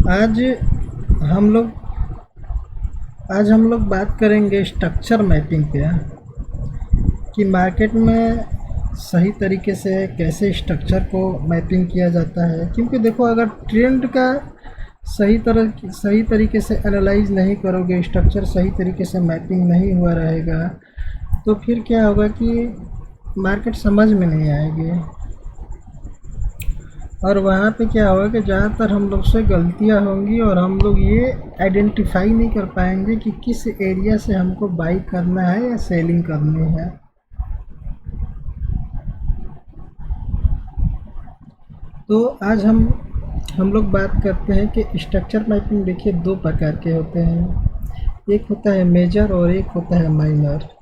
आज हम लोग आज हम लोग बात करेंगे स्ट्रक्चर मैपिंग पे, कि मार्केट में सही तरीके से कैसे स्ट्रक्चर को मैपिंग किया जाता है। क्योंकि देखो, अगर ट्रेंड का सही तरीके से एनालाइज नहीं करोगे, स्ट्रक्चर सही तरीके से मैपिंग नहीं हुआ रहेगा, तो फिर क्या होगा कि मार्केट समझ में नहीं आएगी। और वहाँ पे क्या होगा कि ज़्यादातर हम लोग से गलतियाँ होंगी और हम लोग ये आइडेंटिफाई नहीं कर पाएंगे कि किस एरिया से हमको बाई करना है या सेलिंग करनी है। तो आज हम लोग बात करते हैं कि स्ट्रक्चर मैपिंग। देखिए, दो प्रकार के होते हैं, एक होता है मेजर और एक होता है माइनर।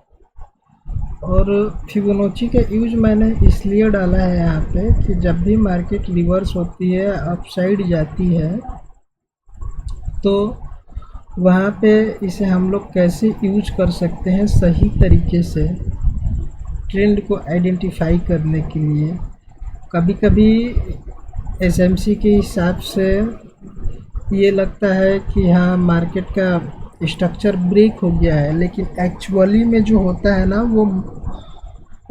और फिबोनाची का यूज मैंने इसलिए डाला है यहाँ पे कि जब भी मार्केट रिवर्स होती है, अपसाइड जाती है, तो वहाँ पे इसे हम लोग कैसे यूज कर सकते हैं सही तरीके से ट्रेंड को आइडेंटिफाई करने के लिए। कभी कभी एसएमसी के हिसाब से ये लगता है कि हाँ, मार्केट का स्ट्रक्चर ब्रेक हो गया है, लेकिन एक्चुअली में जो होता है ना,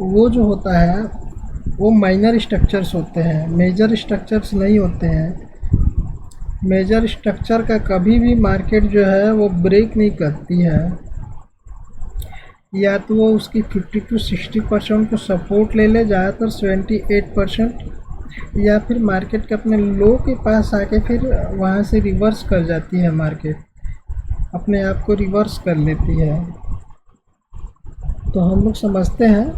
वो जो होता है वो माइनर स्ट्रक्चर्स होते हैं, मेजर स्ट्रक्चर्स नहीं होते हैं। मेजर स्ट्रक्चर का कभी भी मार्केट जो है वो ब्रेक नहीं करती है। या तो वो उसकी 50 to 60% को सपोर्ट ले ले, ज़्यादातर 78%, या फिर मार्केट के अपने लो के पास आके फिर वहाँ से रिवर्स कर जाती है। मार्केट अपने आप को रिवर्स कर लेती है। तो हम लोग समझते हैं,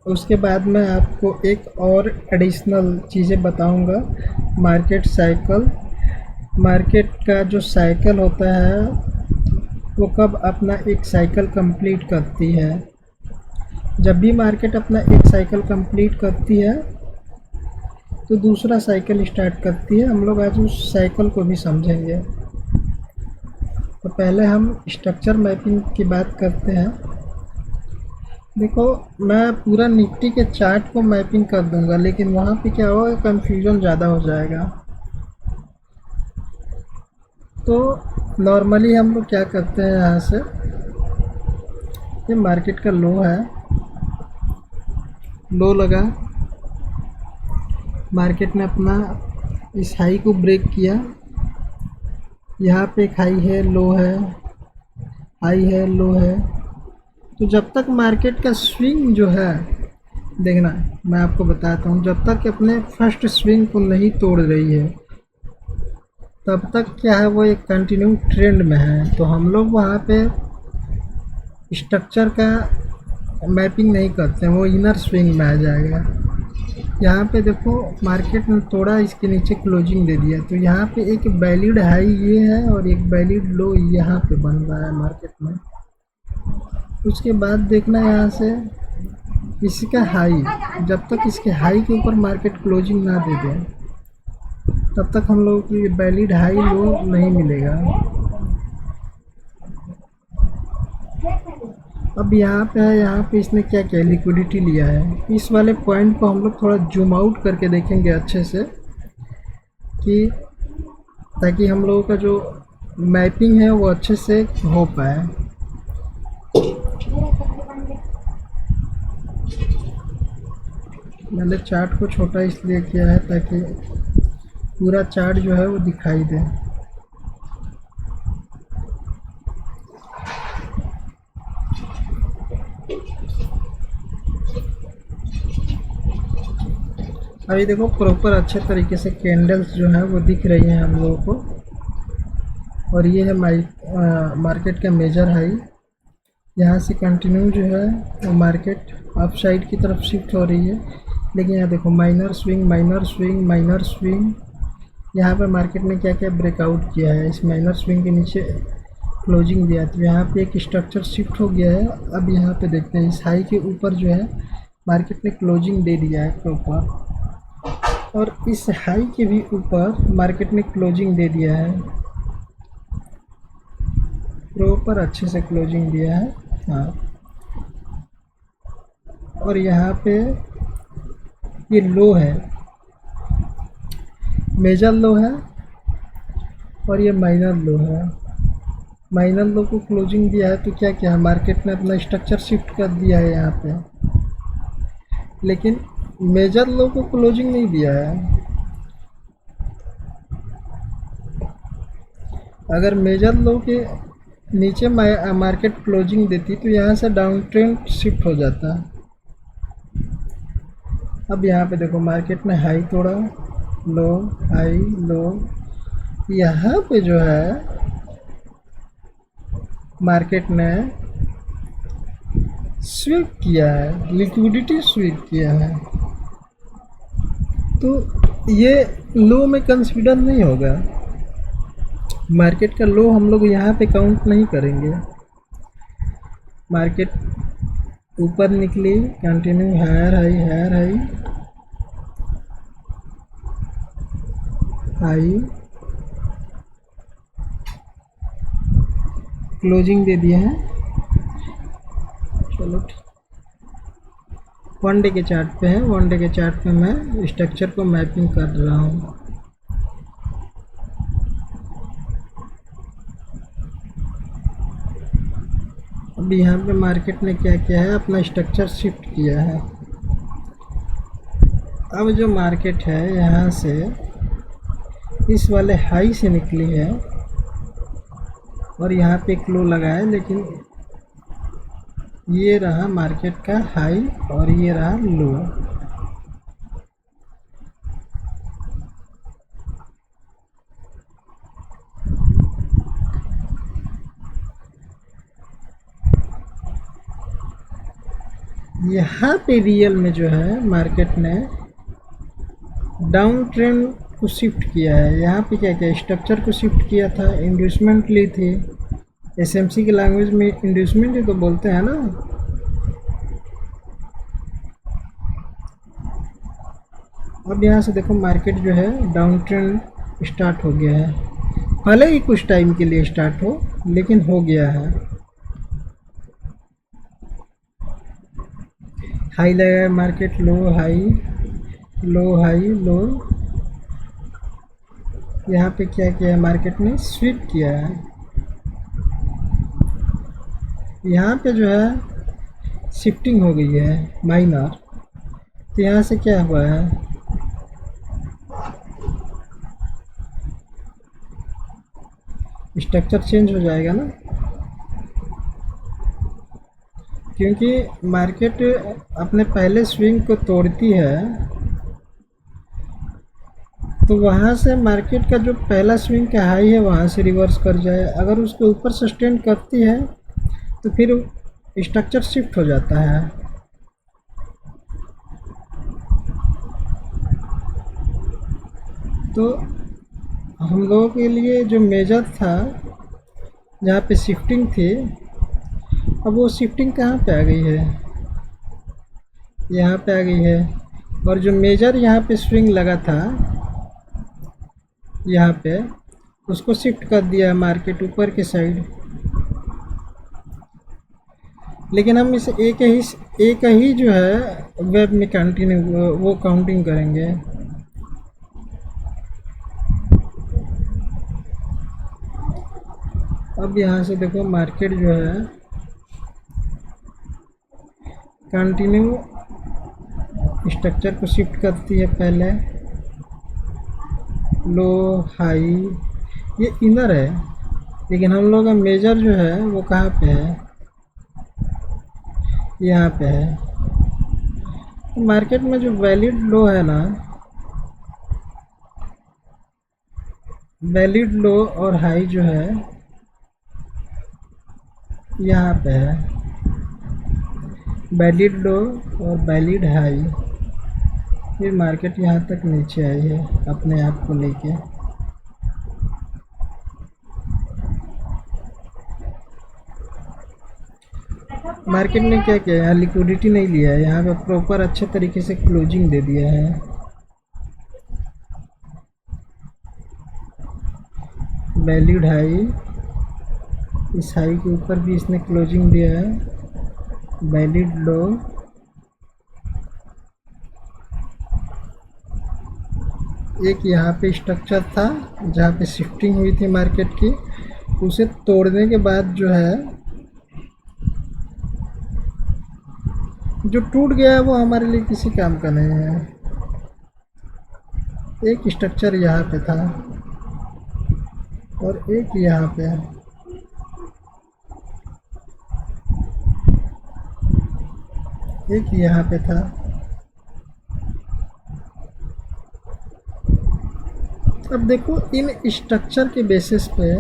उसके बाद मैं आपको एक और एडिशनल चीज़ें बताऊंगा। मार्केट साइकिल, मार्केट का जो साइकिल होता है वो कब अपना एक साइकिल कंप्लीट करती है। जब भी मार्केट अपना एक साइकिल कंप्लीट करती है तो दूसरा साइकिल स्टार्ट करती है। हम लोग आज उस साइकिल को भी समझेंगे। तो पहले हम स्ट्रक्चर मैपिंग की बात करते हैं। देखो, मैं पूरा निफ्टी के चार्ट को मैपिंग कर दूंगा, लेकिन वहाँ पे क्या होगा, कंफ्यूजन ज़्यादा हो जाएगा। तो नॉर्मली हम लोग क्या करते हैं, यहाँ से ये मार्केट का लो है, लो लगा, मार्केट ने अपना इस हाई को ब्रेक किया। यहाँ पे एक हाई है, लो है, हाई है, लो है। तो जब तक मार्केट का स्विंग जो है, देखना मैं आपको बताता हूँ, जब तक अपने फर्स्ट स्विंग को नहीं तोड़ रही है तब तक क्या है, वो एक कंटिन्यू ट्रेंड में है। तो हम लोग वहाँ पे स्ट्रक्चर का मैपिंग नहीं करते हैं, वो इनर स्विंग में आ जाएगा। यहाँ पे देखो, मार्केट ने थोड़ा इसके नीचे क्लोजिंग दे दिया, तो यहाँ पे एक वैलिड हाई ये है और एक वैलिड लो यहाँ पे बन रहा है मार्केट में। उसके बाद देखना यहाँ से इसका हाई, जब तक इसके हाई के ऊपर मार्केट क्लोजिंग ना दे दे तब तक हम लोगों को वैलिड हाई लो नहीं मिलेगा। अब यहाँ पे है, यहाँ पे इसने क्या किया, लिक्विडिटी लिया है। इस वाले पॉइंट को हम लोग थोड़ा जूम आउट करके देखेंगे अच्छे से, कि ताकि हम लोगों का जो मैपिंग है वो अच्छे से हो पाए। मैंने चार्ट को छोटा इसलिए किया है ताकि पूरा चार्ट जो है वो दिखाई दे। अभी देखो, प्रॉपर अच्छे तरीके से कैंडल्स जो है वो दिख रही हैं हम लोगों को। और ये है मार्केट का मेजर हाई। यहाँ से कंटिन्यू जो है वो मार्केट अप साइड की तरफ शिफ्ट हो रही है। लेकिन यहाँ देखो, minor swing, minor swing, minor swing. यहाँ पे मार्केट ने क्या क्या ब्रेकआउट किया है, इस माइनर स्विंग के नीचे क्लोजिंग दिया, तो यहाँ पे एक स्ट्रक्चर शिफ्ट हो गया है। अब यहाँ पे देखते हैं, इस हाई के ऊपर जो है मार्केट ने क्लोजिंग दे दिया है प्रॉपर, और इस हाई के भी ऊपर मार्केट ने क्लोजिंग दे दिया है प्रॉपर, अच्छे से क्लोजिंग दिया है। हाँ, और यहाँ पे ये लो है, मेजर लो है, और ये माइनर लो है। माइनर लो को क्लोजिंग दिया है तो क्या क्या है, मार्केट ने अपना स्ट्रक्चर शिफ्ट कर दिया है यहाँ पे, लेकिन मेजर लो को क्लोजिंग नहीं दिया है। अगर मेजर लो के नीचे मार्केट क्लोजिंग देती तो यहाँ से डाउन ट्रेंड शिफ्ट हो जाता। अब यहाँ पे देखो मार्केट ने हाई तोड़ा, लो, हाई, लो, यहाँ पे जो है मार्केट ने स्वीप किया है, लिक्विडिटी स्वीप किया है, तो ये लो में कंसीडर नहीं होगा। मार्केट का लो हम लोग यहाँ पे काउंट नहीं करेंगे। मार्केट ऊपर निकली, continue higher high, higher high, high, closing दे दिए हैं। चलो वन डे के चार्ट पे है, वन डे के चार्ट पे मैं स्ट्रक्चर को मैपिंग कर रहा हूँ। अब यहाँ पे मार्केट ने क्या किया है, अपना स्ट्रक्चर शिफ्ट किया है। अब जो मार्केट है यहाँ से इस वाले हाई से निकली है और यहाँ पे क्लो लगा है, लेकिन ये रहा मार्केट का हाई और ये रहा लो। यहाँ पे रियल में जो है मार्केट ने डाउन ट्रेंड को शिफ्ट किया है। यहाँ पे क्या क्या स्ट्रक्चर को शिफ्ट किया था, इंड्यूसमेंट ली थी, एसएमसी की लैंग्वेज में इंड्यूसमेंट ही तो बोलते हैं ना। अब यहाँ से देखो मार्केट जो है डाउन ट्रेंड स्टार्ट हो गया है, भले ही कुछ टाइम के लिए स्टार्ट हो लेकिन हो गया है। हाई लगा है मार्केट, लो हाई, लो हाई, लो। यहाँ पे क्या किया है मार्केट ने, स्वीप किया है। यहाँ पे जो है शिफ्टिंग हो गई है माइनर, तो यहाँ से क्या हुआ है, स्ट्रक्चर चेंज हो जाएगा ना, क्योंकि मार्केट अपने पहले स्विंग को तोड़ती है तो वहाँ से मार्केट का जो पहला स्विंग का हाई है वहाँ से रिवर्स कर जाए। अगर उसके ऊपर सस्टेन करती है तो फिर स्ट्रक्चर शिफ्ट हो जाता है। तो हम लोगों के लिए जो मेजर था जहाँ पे शिफ्टिंग थी, अब वो शिफ्टिंग कहाँ पे आ गई है, यहाँ पे आ गई है। और जो मेजर यहाँ पे स्विंग लगा था यहाँ पे, उसको शिफ्ट कर दिया है मार्केट ऊपर के साइड। लेकिन हम इसे एक ही जो है वेब में कंटिन्यू वो काउंटिंग करेंगे। अब यहाँ से देखो मार्केट जो है कंटिन्यू स्ट्रक्चर को शिफ्ट करती है, पहले लो हाई, ये इनर है, लेकिन हम लोग का मेजर जो है वो कहाँ पे है, यहाँ पे है। तो मार्केट में जो वैलिड लो है ना, वैलिड लो और हाई जो है यहाँ पे है, वैलिड लो और वैलिड हाई। फिर मार्केट यहाँ तक नीचे आई है अपने आप को लेके। मार्केट ने क्या किया, यहाँ लिक्विडिटी नहीं लिया है, यहाँ पे प्रॉपर अच्छे तरीके से क्लोजिंग दे दिया है। वैलिड हाई, इस हाई के ऊपर भी इसने क्लोजिंग दिया है। वैलिड लो, एक यहाँ पे स्ट्रक्चर था जहाँ पे शिफ्टिंग हुई थी मार्केट की, उसे तोड़ने के बाद जो है जो टूट गया है वो हमारे लिए किसी काम का नहीं है। एक स्ट्रक्चर यहाँ पे था और एक यहाँ पे है। एक यहाँ पे था। अब देखो इन स्ट्रक्चर के बेसिस पे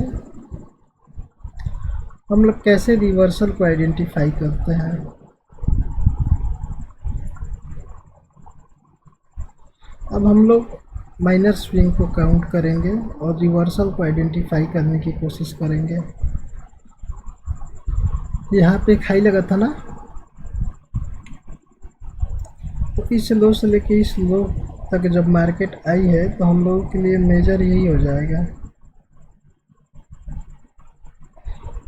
हम लोग कैसे रिवर्सल को आइडेंटिफाई करते हैं। अब हम लोग माइनर स्विंग को काउंट करेंगे और रिवर्सल को आइडेंटिफाई करने की कोशिश करेंगे। यहाँ पे एक हाई लगा था ना, तो इस लो से लेके इस लो तक जब मार्केट आई है तो हम लोगों के लिए मेजर यही हो जाएगा।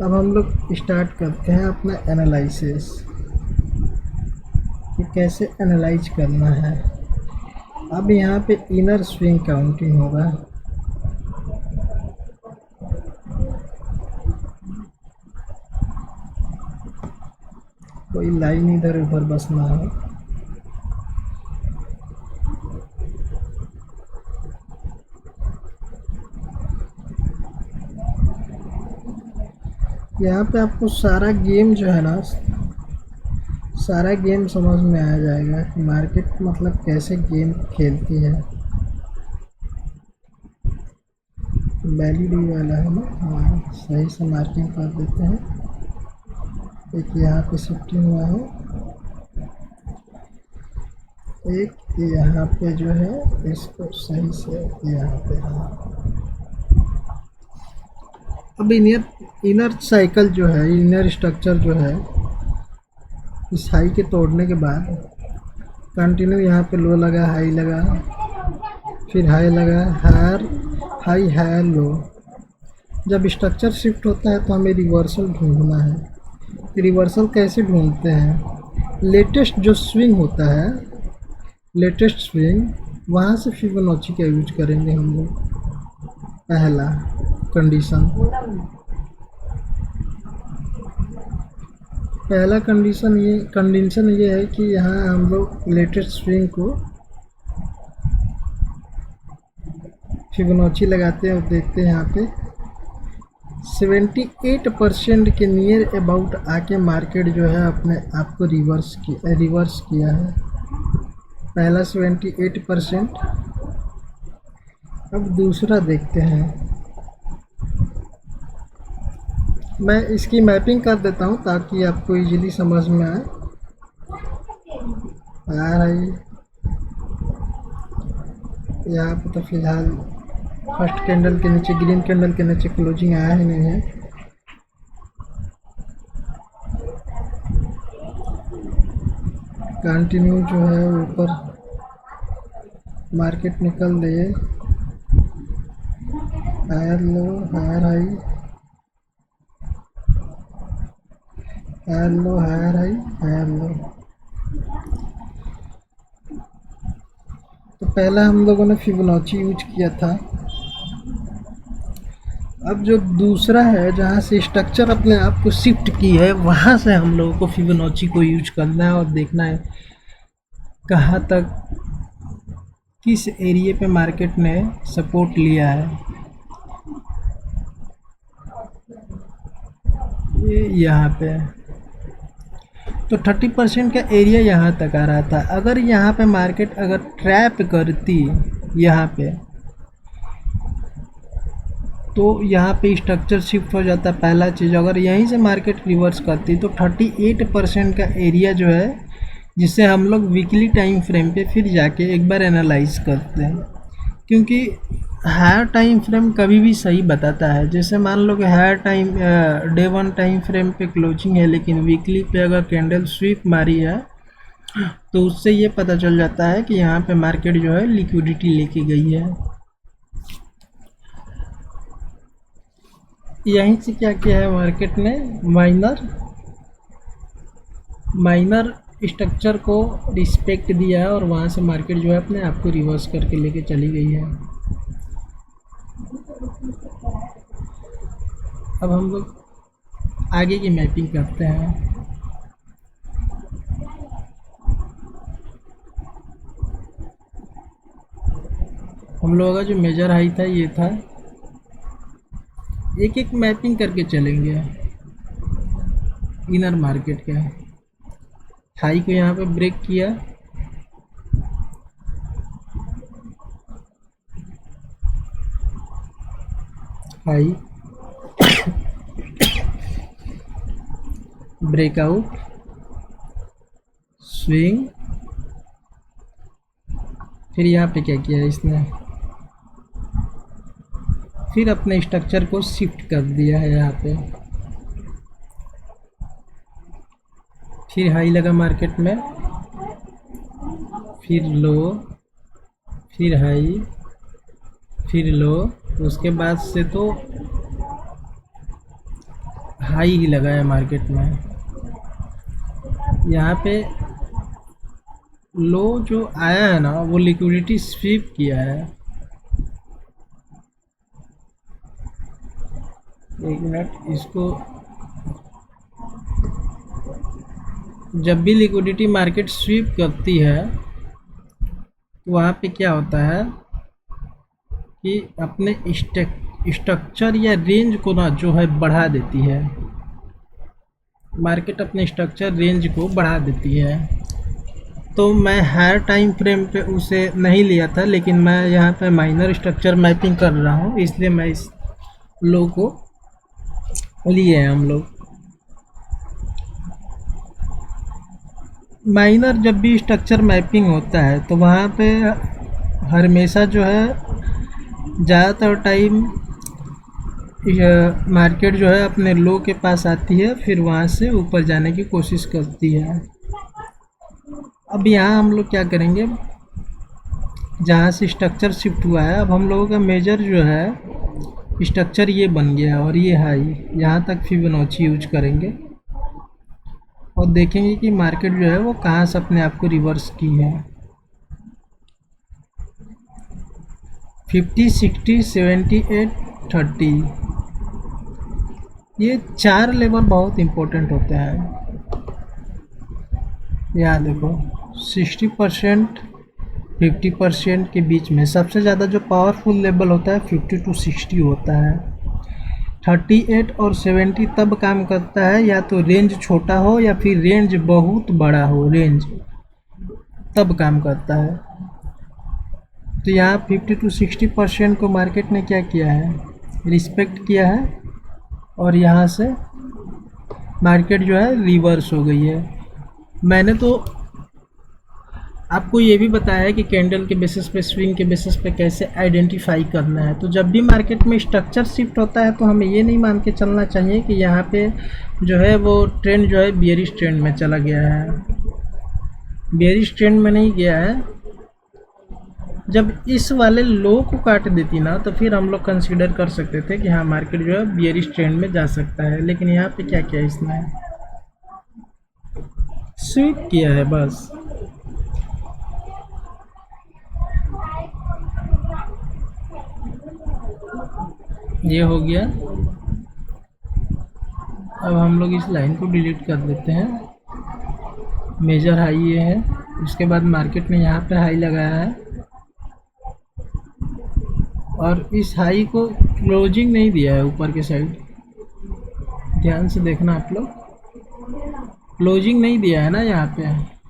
अब हम लोग स्टार्ट करते हैं अपना एनालिसिस कि कैसे एनालाइज करना है। अब यहाँ पे इनर स्विंग काउंटिंग होगा। कोई लाइन इधर उधर बस ना हो। यहाँ पे आपको सारा गेम जो है ना, सारा गेम समझ में आ जाएगा कि मार्केट मतलब कैसे गेम खेलती है। वैलिड वाला है ना, हाँ सही से मार्किंग कर देते हैं। एक यहाँ पे शिफ्टिंग हुआ है, एक यहाँ पे जो है इसको सही से यहाँ पे है। अब इनर साइकिल जो है, इनर स्ट्रक्चर जो है, इस हाई के तोड़ने के बाद कंटिन्यू यहाँ पे लो लगा, हाई लगा, फिर हाई लगा, हाई हाई लो। जब स्ट्रक्चर शिफ्ट होता है तो हमें रिवर्सल ढूंढना है। रिवर्सल कैसे ढूंढते हैं? लेटेस्ट जो स्विंग होता है, लेटेस्ट स्विंग, वहाँ से फिबोनाची का यूज करेंगे हम लोग। पहला कंडीशन, पहला कंडीशन ये है कि यहाँ हम लोग लेटेस्ट स्विंग को फिबोनाची लगाते हैं और देखते हैं यहाँ पे 78% के नियर अबाउट आके मार्केट जो है अपने आप को रिवर्स किया है। पहला 78%। अब दूसरा देखते हैं, मैं इसकी मैपिंग कर देता हूँ ताकि आपको इजीली समझ में आए। यहाँ पर तो फिलहाल फर्स्ट कैंडल के नीचे, ग्रीन कैंडल के नीचे क्लोजिंग आया ही नहीं है। कंटिन्यू जो है ऊपर मार्केट निकल रही है, higher low, higher high, higher low, higher high, higher low. तो पहला हम लोगों ने फिबोनाची यूज किया था। अब जो दूसरा है जहाँ से स्ट्रक्चर अपने आप को शिफ्ट की है, वहाँ से हम लोगों को फिबोनाची को यूज करना है और देखना है कहाँ तक, किस एरिया पे मार्केट ने सपोर्ट लिया है। ये यहाँ पे है, तो 30% का एरिया यहाँ तक आ रहा था। अगर यहाँ पे मार्केट अगर ट्रैप करती यहाँ पे, तो यहाँ पे स्ट्रक्चर शिफ्ट हो जाता। पहला चीज़, अगर यहीं से मार्केट रिवर्स करती तो 38% का एरिया जो है, जिसे हम लोग वीकली टाइम फ्रेम पे फिर जाके एक बार एनालाइज करते हैं, क्योंकि हायर टाइम फ्रेम कभी भी सही बताता है। जैसे मान लो कि higher time day 1 time frame पे क्लोजिंग है, लेकिन वीकली पे अगर कैंडल स्वीप मारी है तो उससे ये पता चल जाता है कि यहाँ पे मार्केट जो है लिक्विडिटी लेके गई है। यहीं से क्या किया है मार्केट ने, माइनर स्ट्रक्चर को रिस्पेक्ट दिया है और वहाँ से मार्केट जो है अपने आप को रिवर्स करके लेके चली गई है। अब हम लोग आगे की मैपिंग करते हैं। हम लोगों का जो मेजर हाई था ये था, एक एक मैपिंग करके चलेंगे। इनर मार्केट का हाई को यहाँ पे ब्रेक किया, हाई ब्रेकआउट, स्विंग, फिर यहाँ पे क्या किया इसने, फिर अपने स्ट्रक्चर को शिफ्ट कर दिया है यहाँ पे। फिर हाई लगा मार्केट में, फिर लो, फिर हाई, फिर लो, तो उसके बाद से तो हाई ही लगा है मार्केट में। यहाँ पे लो जो आया है ना वो लिक्विडिटी स्वीप किया है। एक मिनट, इसको जब भी लिक्विडिटी मार्केट स्वीप करती है तो वहाँ पे क्या होता है कि अपने स्ट्रक्चर या रेंज को ना जो है बढ़ा देती है। मार्केट अपने स्ट्रक्चर रेंज को बढ़ा देती है। तो मैं हायर टाइम फ्रेम पे उसे नहीं लिया था, लेकिन मैं यहाँ पे माइनर स्ट्रक्चर मैपिंग कर रहा हूँ, इसलिए मैं इस लो को लिए हैं हम लोग। माइनर जब भी स्ट्रक्चर मैपिंग होता है तो वहाँ पे हमेशा जो है ज़्यादातर टाइम मार्केट जो है अपने लो के पास आती है, फिर वहाँ से ऊपर जाने की कोशिश करती है। अब यहाँ हम लोग क्या करेंगे, जहाँ से स्ट्रक्चर शिफ्ट हुआ है, अब हम लोगों का मेजर जो है स्ट्रक्चर ये बन गया और ये हाई, यहाँ तक फिबोनाची यूज करेंगे और देखेंगे कि मार्केट जो है वो कहाँ से अपने आप को रिवर्स की है। 50, 60, 78, 30, ये 4 लेवल बहुत इम्पोर्टेंट होते हैं। यहाँ देखो 60%, 50% के बीच में सबसे ज़्यादा जो पावरफुल लेवल होता है 50 to 60 होता है। 38 और 70 तब काम करता है या तो रेंज छोटा हो या फिर रेंज बहुत बड़ा हो, रेंज तब काम करता है। तो यहाँ 50 to 60% को मार्केट ने क्या किया है, रिस्पेक्ट किया है और यहाँ से मार्केट जो है रिवर्स हो गई है। मैंने तो आपको ये भी बताया है कि कैंडल के बेसिस पे, स्विंग के बेसिस पे कैसे आइडेंटिफाई करना है। तो जब भी मार्केट में स्ट्रक्चर शिफ्ट होता है तो हमें ये नहीं मान के चलना चाहिए कि यहाँ पे जो है वो ट्रेंड जो है बियरिश ट्रेंड में चला गया है। बियरिश ट्रेंड में नहीं गया है। जब इस वाले लो को काट देती ना तो फिर हम लोग कंसीडर कर सकते थे कि हाँ मार्केट जो है बियरिश ट्रेंड में जा सकता है, लेकिन यहाँ पे क्या किया इसने, स्वीप किया है बस। ये हो गया। अब हम लोग इस लाइन को डिलीट कर देते हैं। मेजर हाई ये है, उसके बाद मार्केट ने यहाँ पे हाई लगाया है और इस हाई को क्लोजिंग नहीं दिया है ऊपर के साइड, ध्यान से देखना आप लोग, क्लोजिंग नहीं दिया है ना यहाँ पे।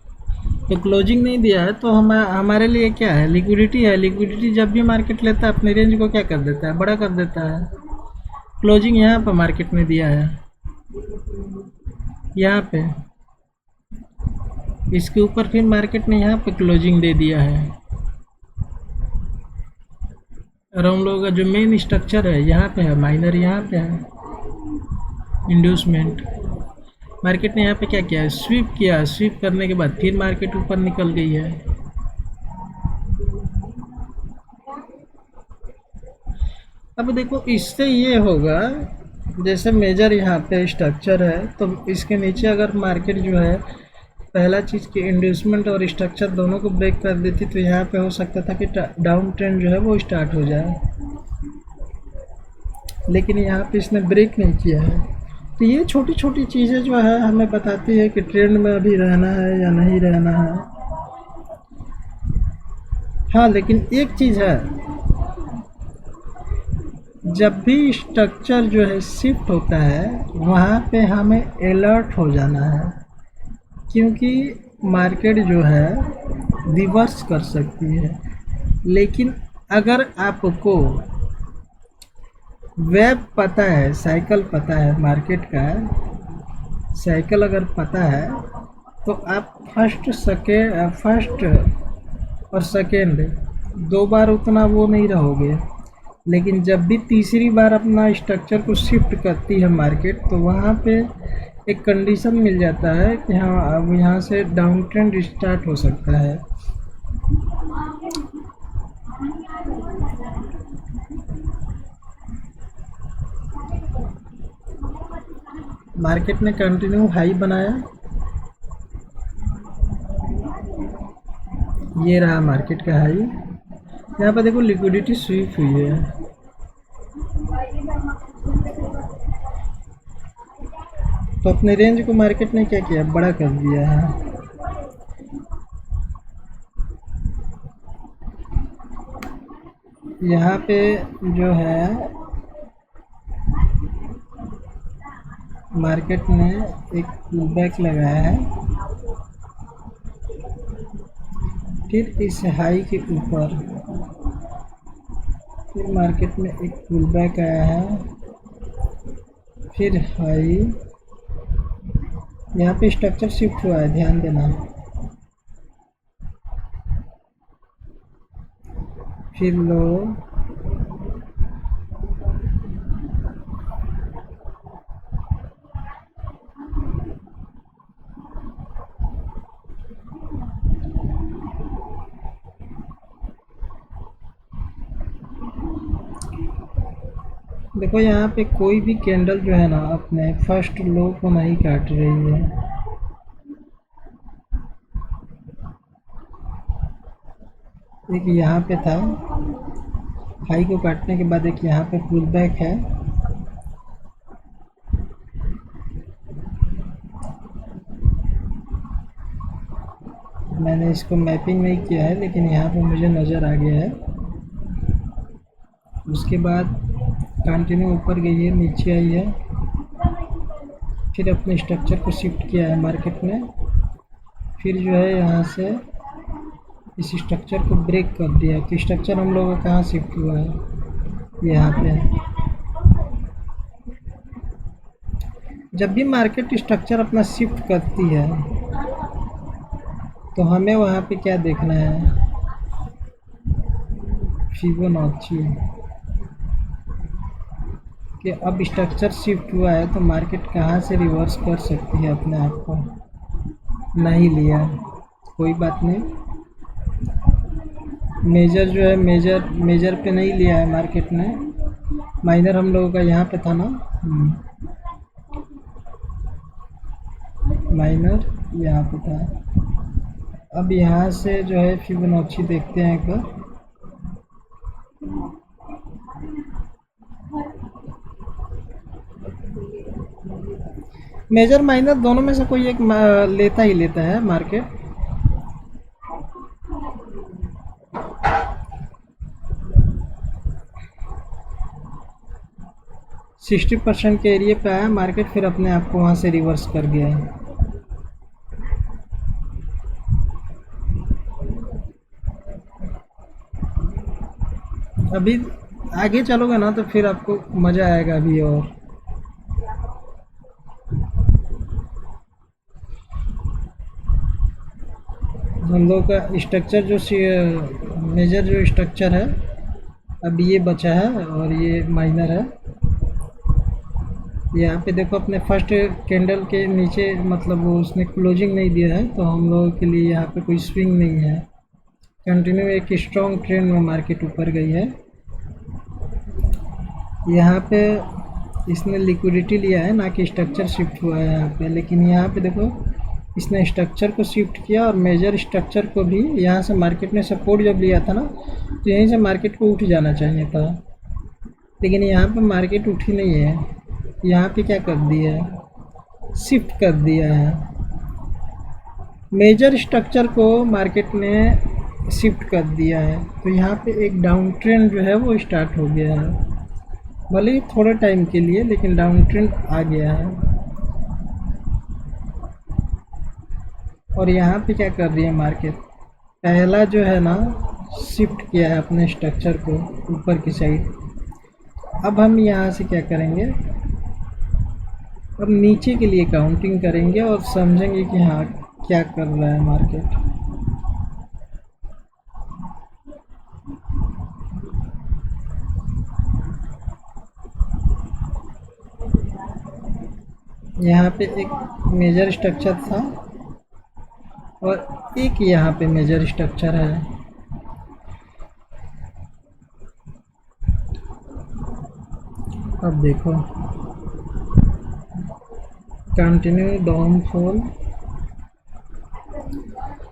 तो क्लोजिंग नहीं दिया है तो हमारे लिए क्या है, लिक्विडिटी है। लिक्विडिटी जब भी मार्केट लेता है अपने रेंज को क्या कर देता है, बड़ा कर देता है। क्लोजिंग यहाँ पर मार्केट ने दिया है, यहाँ पे इसके ऊपर फिर मार्केट ने यहाँ पे क्लोजिंग दे दिया है। और हम लोगों का जो मेन स्ट्रक्चर है यहाँ पे है, माइनर यहाँ पे है, इंड्यूसमेंट। मार्केट ने यहाँ पे क्या किया है, स्वीप किया। स्वीप करने के बाद फिर मार्केट ऊपर निकल गई है। अब देखो इससे ये होगा, जैसे मेजर यहाँ पे स्ट्रक्चर है तो इसके नीचे अगर मार्केट जो है पहला चीज़ कि इंड्यूसमेंट और स्ट्रक्चर दोनों को ब्रेक कर देती, तो यहाँ पे हो सकता था कि डाउन ट्रेंड जो है वो स्टार्ट हो जाए, लेकिन यहाँ पे इसने ब्रेक नहीं किया है। तो ये छोटी छोटी चीज़ें जो है हमें बताती है कि ट्रेंड में अभी रहना है या नहीं रहना है। हाँ, लेकिन एक चीज़ है, जब भी स्ट्रक्चर जो है शिफ्ट होता है वहाँ पे हमें अलर्ट हो जाना है, क्योंकि मार्केट जो है रिवर्स कर सकती है। लेकिन अगर आपको वेब पता है, साइकिल पता है, मार्केट का साइकिल अगर पता है, तो आप फर्स्ट और सेकेंड 2 बार उतना वो नहीं रहोगे। लेकिन जब भी तीसरी बार अपना स्ट्रक्चर को शिफ्ट करती है मार्केट, तो वहाँ पे एक कंडीशन मिल जाता है कि हाँ, अब यहाँ से डाउन ट्रेंड स्टार्ट हो सकता है। मार्केट ने कंटिन्यू हाई बनाया, ये रहा मार्केट का हाई। यहाँ पर देखो लिक्विडिटी स्वीप हुई है, तो अपने रेंज को मार्केट ने क्या किया, बड़ा कर दिया है। यहाँ पे जो है मार्केट ने एक पुलबैक लगाया है, फिर इस हाई के ऊपर फिर मार्केट में एक पुलबैक आया है, फिर हाई। यहाँ पे स्ट्रक्चर शिफ्ट हुआ है, ध्यान देना। फिर लो, देखो यहाँ पे कोई भी कैंडल जो है ना अपने फर्स्ट लो को नहीं काट रही है। एक यहाँ पे था, हाई को काटने के बाद एक यहाँ पे पुल बैक है, मैंने इसको मैपिंग नहीं किया है लेकिन यहाँ पे मुझे नज़र आ गया है। उसके बाद कंटिन्यू ऊपर गई है, नीचे आई है, फिर अपने स्ट्रक्चर को शिफ्ट किया है मार्केट ने, फिर जो है यहाँ से इस स्ट्रक्चर को ब्रेक कर दिया। तो स्ट्रक्चर हम लोगों का कहाँ शिफ्ट हुआ है, यहाँ पे। जब भी मार्केट स्ट्रक्चर अपना शिफ्ट करती है तो हमें वहाँ पे क्या देखना है, फिबोनाची कि अब स्ट्रक्चर शिफ्ट हुआ है तो मार्केट कहाँ से रिवर्स कर सकती है अपने आप को। नहीं लिया, कोई बात नहीं। मेजर जो है मेजर पे नहीं लिया है मार्केट ने। माइनर हम लोगों का यहाँ पे था ना, माइनर यहाँ पे था। अब यहाँ से जो है फिबोनाची देखते हैं एक बार। मेजर माइनर दोनों में से कोई एक लेता ही लेता है मार्केट। सिक्सटी % के एरिया पे आया मार्केट, फिर अपने आप को वहाँ से रिवर्स कर गया है। अभी आगे चलोगे ना तो फिर आपको मज़ा आएगा अभी। और हम लोग का स्ट्रक्चर जो मेजर जो स्ट्रक्चर है अभी ये बचा है और ये माइनर है। यहाँ पे देखो अपने फर्स्ट कैंडल के नीचे, मतलब वो उसने क्लोजिंग नहीं दिया है, तो हम लोगों के लिए यहाँ पे कोई स्विंग नहीं है। कंटिन्यू एक स्ट्रॉन्ग ट्रेंड में मार्केट ऊपर गई है। यहाँ पे इसने लिक्विडिटी लिया है, ना कि स्ट्रक्चर शिफ्ट हुआ है यहाँ पे। लेकिन यहाँ पे देखो इसने स्ट्रक्चर को शिफ्ट किया और मेजर स्ट्रक्चर को भी यहाँ से मार्केट ने सपोर्ट जब लिया था ना, तो यहीं से मार्केट को उठ जाना चाहिए था, लेकिन यहाँ पे मार्केट उठी नहीं है। यहाँ पे क्या कर दिया है, शिफ्ट कर दिया है। मेजर स्ट्रक्चर को मार्केट ने शिफ्ट कर दिया है, तो यहाँ पे एक डाउन ट्रेंड जो है वो स्टार्ट हो गया है, भले ही थोड़े टाइम के लिए, लेकिन डाउन ट्रेंड आ गया है। और यहाँ पे क्या कर रही है मार्केट, पहला जो है ना शिफ्ट किया है अपने स्ट्रक्चर को ऊपर की साइड। अब हम यहाँ से क्या करेंगे, अब नीचे के लिए काउंटिंग करेंगे और समझेंगे कि हाँ क्या कर रहा है मार्केट। यहाँ पे एक मेजर स्ट्रक्चर था और एक यहाँ पे मेजर स्ट्रक्चर है। अब देखो कंटिन्यू डाउनफॉल।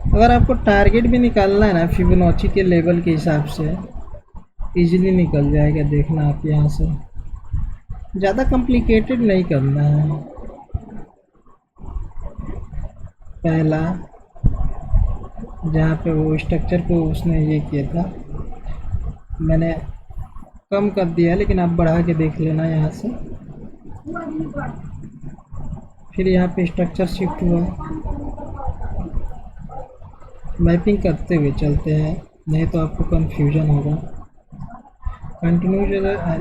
अगर आपको टारगेट भी निकालना है ना फिबोनाची के लेवल के हिसाब से, इजीली निकल जाएगा। देखना आप यहाँ से, ज़्यादा कॉम्प्लिकेटेड नहीं करना है। पहला जहाँ पे वो स्ट्रक्चर को उसने ये किया था, मैंने कम कर दिया, लेकिन आप बढ़ा के देख लेना यहाँ से। फिर यहाँ पे स्ट्रक्चर शिफ्ट हुआ, मैपिंग करते हुए चलते हैं, नहीं तो आपको कंफ्यूजन होगा। कंटिन्यू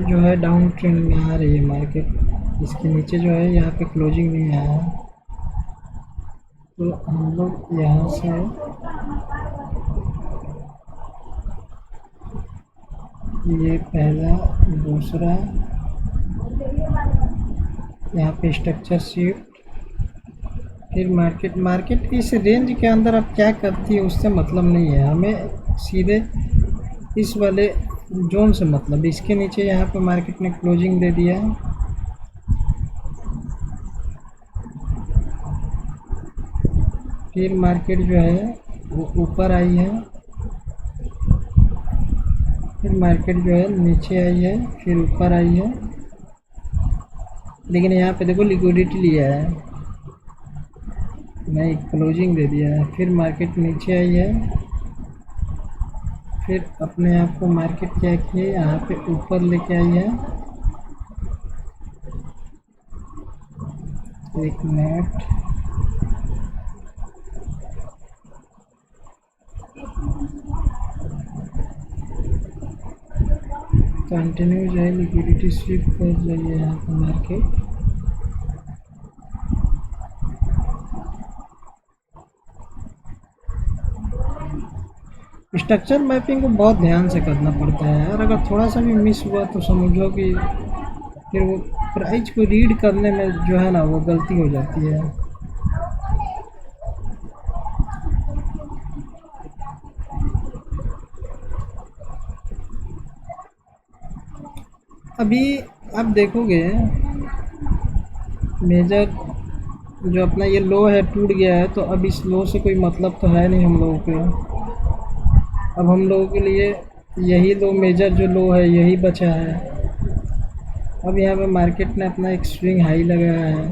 जो है डाउन ट्रेंड में आ रही है मार्केट। इसके नीचे जो है यहाँ पे क्लोजिंग नहीं आया है, तो हम लोग यहाँ से ये पहला, दूसरा, यहाँ पे स्ट्रक्चर शिफ्ट, फिर मार्केट इस रेंज के अंदर अब क्या करती है उससे मतलब नहीं है हमें, सीधे इस वाले जोन से मतलब। इसके नीचे यहाँ पे मार्केट ने क्लोजिंग दे दिया है, फिर मार्केट जो है वो ऊपर आई है, फिर मार्केट जो है नीचे आई है, फिर ऊपर आई है, लेकिन यहाँ पे देखो लिक्विडिटी लिया है, नहीं क्लोजिंग दे दिया है। फिर मार्केट नीचे आई है, फिर अपने आप को मार्केट क्या किए यहाँ पे ऊपर लेके आई है। एक मिनट, कंटिन्यू जो है लिक्विडिटी स्वीप कर रही है यहाँ पे मार्केट। स्ट्रक्चर मैपिंग को बहुत ध्यान से करना पड़ता है, और अगर थोड़ा सा भी मिस हुआ तो समझो कि फिर वो प्राइस को रीड करने में जो है ना वो गलती हो जाती है। अभी आप देखोगे मेजर जो अपना ये लो है टूट गया है, तो अब इस लो से कोई मतलब तो है नहीं हम लोगों के। अब हम लोगों के लिए यही लो मेजर जो लो है यही बचा है। अब यहाँ पे मार्केट ने अपना एक स्विंग हाई लगाया है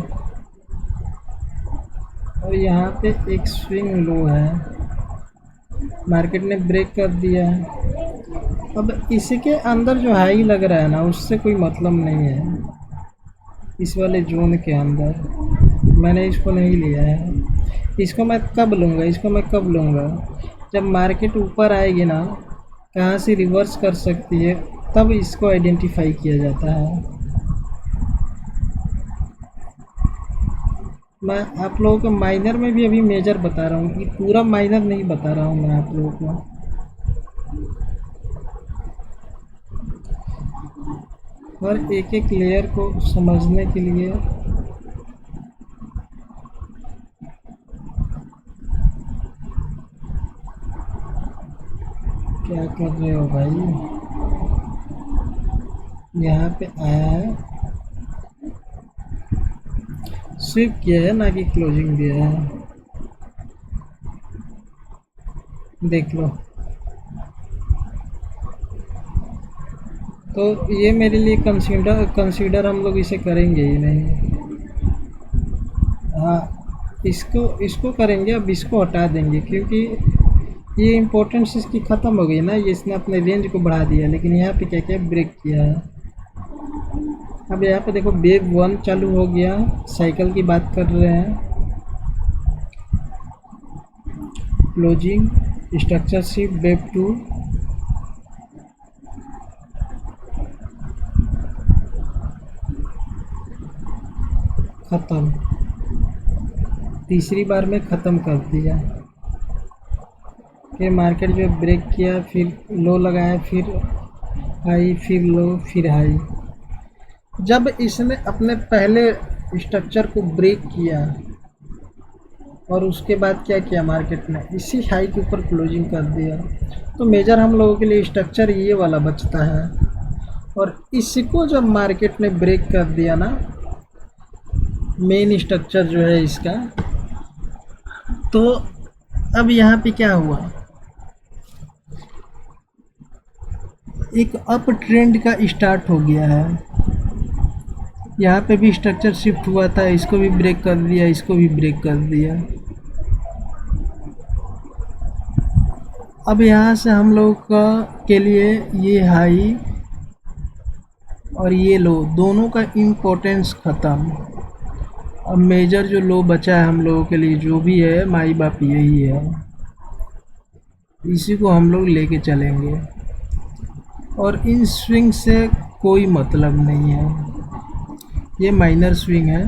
और यहाँ पे एक स्विंग लो है, मार्केट ने ब्रेक कर दिया है। अब इसके अंदर जो हाई लग रहा है ना उससे कोई मतलब नहीं है, इस वाले जोन के अंदर मैंने इसको नहीं लिया है। इसको मैं कब लूँगा, इसको मैं कब लूँगा, जब मार्केट ऊपर आएगी ना, कहाँ से रिवर्स कर सकती है, तब इसको आइडेंटिफाई किया जाता है। मैं आप लोगों को माइनर में भी अभी मेजर बता रहा हूँ, ये पूरा माइनर नहीं बता रहा हूँ मैं आप लोगों को। और एक एक लेयर को समझने के लिए क्या कर रहे हो भाई, यहाँ पे आया है, स्विप किया है ना कि क्लोजिंग दिया है। देख लो। तो ये मेरे लिए कंसीडर कंसीडर हम लोग इसे करेंगे ही नहीं। हाँ, इसको इसको करेंगे, अब इसको हटा देंगे क्योंकि ये इम्पोर्टेंस इसकी ख़त्म हो गई ना, ये इसने अपने रेंज को बढ़ा दिया, लेकिन यहाँ पे क्या क्या ब्रेक किया है। अब यहाँ पे देखो वेव 1 चालू हो गया, साइकिल की बात कर रहे हैं। क्लोजिंग, स्ट्रक्चर शिफ्ट, वेव 2, ख़त्म। तीसरी बार में ख़त्म कर दिया। फिर मार्केट जो ब्रेक किया, फिर लो लगाया, फिर हाई, फिर लो, फिर हाई। जब इसने अपने पहले स्ट्रक्चर को ब्रेक किया और उसके बाद क्या किया, मार्केट ने इसी हाई के ऊपर क्लोजिंग कर दिया, तो मेजर हम लोगों के लिए स्ट्रक्चर ये वाला बचता है। और इसको जब मार्केट ने ब्रेक कर दिया ना, मेन स्ट्रक्चर जो है इसका, तो अब यहाँ पे क्या हुआ, एक अप ट्रेंड का स्टार्ट हो गया है। यहाँ पे भी स्ट्रक्चर शिफ्ट हुआ था, इसको भी ब्रेक कर दिया, इसको भी ब्रेक कर दिया। अब यहाँ से हम लोग का के लिए ये हाई और ये लो दोनों का इम्पोर्टेंस ख़त्म। अब मेजर जो लो बचा है हम लोगों के लिए, जो भी है माई बाप यही है, इसी को हम लोग लेके चलेंगे और इन स्विंग से कोई मतलब नहीं है। ये माइनर स्विंग है।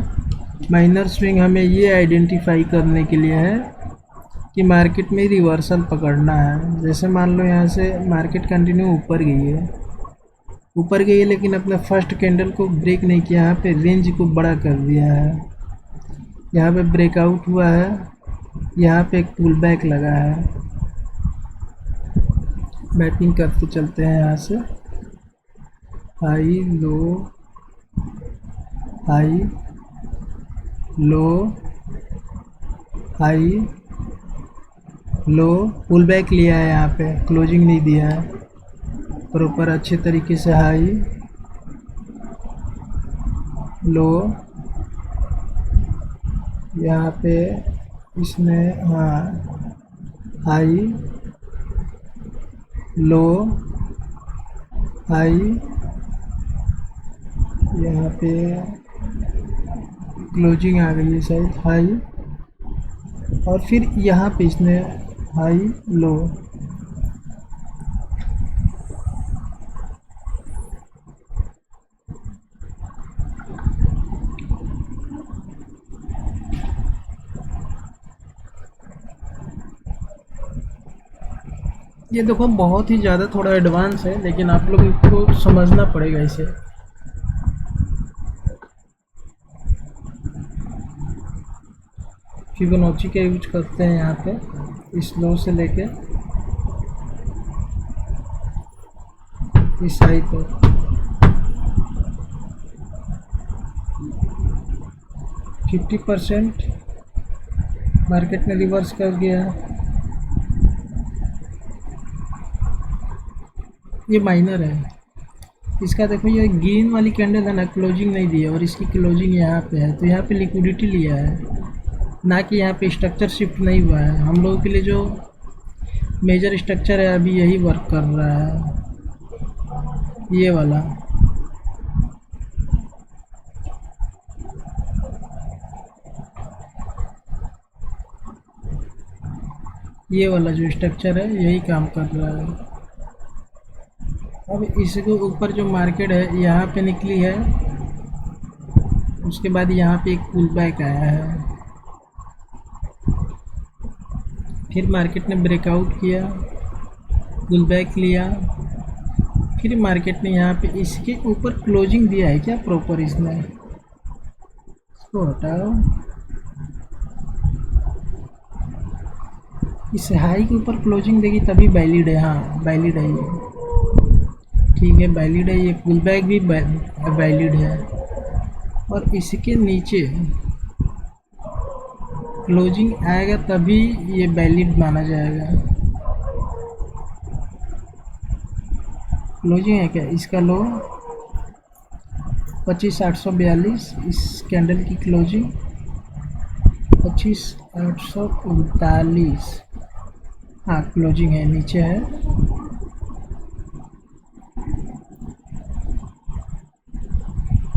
माइनर स्विंग हमें ये आइडेंटिफाई करने के लिए है कि मार्केट में रिवर्सल पकड़ना है। जैसे मान लो यहाँ से मार्केट कंटिन्यू ऊपर गई है लेकिन अपने फर्स्ट कैंडल को ब्रेक नहीं किया, यहाँ पे रेंज को बड़ा कर दिया है, यहाँ पे ब्रेकआउट हुआ है, यहाँ पे एक पुल बैक लगा है। मैपिंग करते चलते हैं यहाँ से, high low, high low, high low, pull back लिया है, यहाँ पे क्लोजिंग नहीं दिया है प्रॉपर अच्छे तरीके से। हाई लो, यहाँ पे इसने हाँ हाई लो, हाई, यहाँ पे क्लोजिंग आ गई है शायद, हाई, और फिर यहाँ पे इसने हाई लो। ये देखो बहुत ही ज़्यादा थोड़ा एडवांस है, लेकिन आप लोग को समझना पड़ेगा इसे। फिबोनाची का यूज करते हैं यहाँ पे, इस लो से लेके इस हाई तक। तो 50% मार्केट ने रिवर्स कर दिया। ये माइनर है, इसका देखो ये ग्रीन वाली कैंडल है ना, क्लोजिंग नहीं दी है और इसकी क्लोजिंग यहाँ पे है, तो यहाँ पे लिक्विडिटी लिया है, ना कि यहाँ पे स्ट्रक्चर शिफ्ट नहीं हुआ है। हम लोगों के लिए जो मेजर स्ट्रक्चर है अभी यही वर्क कर रहा है, ये वाला। ये वाला जो स्ट्रक्चर है यही काम कर रहा है। अब इसके ऊपर जो मार्केट है यहाँ पे निकली है, उसके बाद यहाँ पे एक पुल बैक आया है, फिर मार्केट ने ब्रेकआउट किया, पुल बैक लिया, फिर मार्केट ने यहाँ पे इसके ऊपर क्लोजिंग दिया है क्या प्रॉपर, इसने इसको हटाओ, इस हाई के ऊपर क्लोजिंग देगी तभी वैलिड है। हाँ वैलिड है ये, ठीक है वैलिड है, ये पुल बैक भी वैलिड है। और इसके नीचे क्लोजिंग आएगा तभी ये वैलिड माना जाएगा। क्लोजिंग है क्या इसका? लो 25,842, इस कैंडल की क्लोजिंग 25,839। हाँ क्लोजिंग है, नीचे है।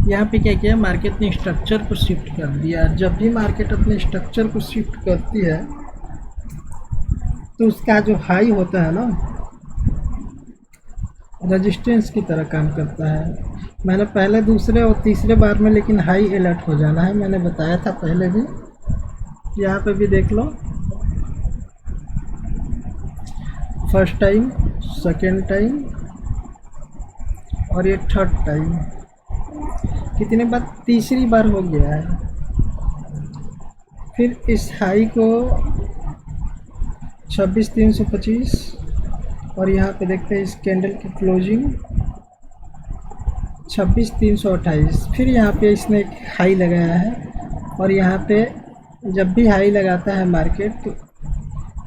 यहाँ पे क्या किया, मार्केट ने स्ट्रक्चर को शिफ्ट कर दिया। जब भी मार्केट अपने स्ट्रक्चर को शिफ्ट करती है तो उसका जो हाई होता है ना, रेजिस्टेंस की तरह काम करता है। मैंने पहले दूसरे और तीसरे बार में लेकिन हाई अलर्ट हो जाना है, मैंने बताया था पहले भी। यहाँ पे भी देख लो, फर्स्ट टाइम, सेकेंड टाइम और ये थर्ड टाइम। कितने बार? तीसरी बार हो गया है। फिर इस हाई को 26,325 और यहाँ पे देखते हैं इस कैंडल की क्लोजिंग 26,328। फिर यहाँ पे इसने एक हाई लगाया है और यहाँ पे जब भी हाई लगाता है मार्केट तो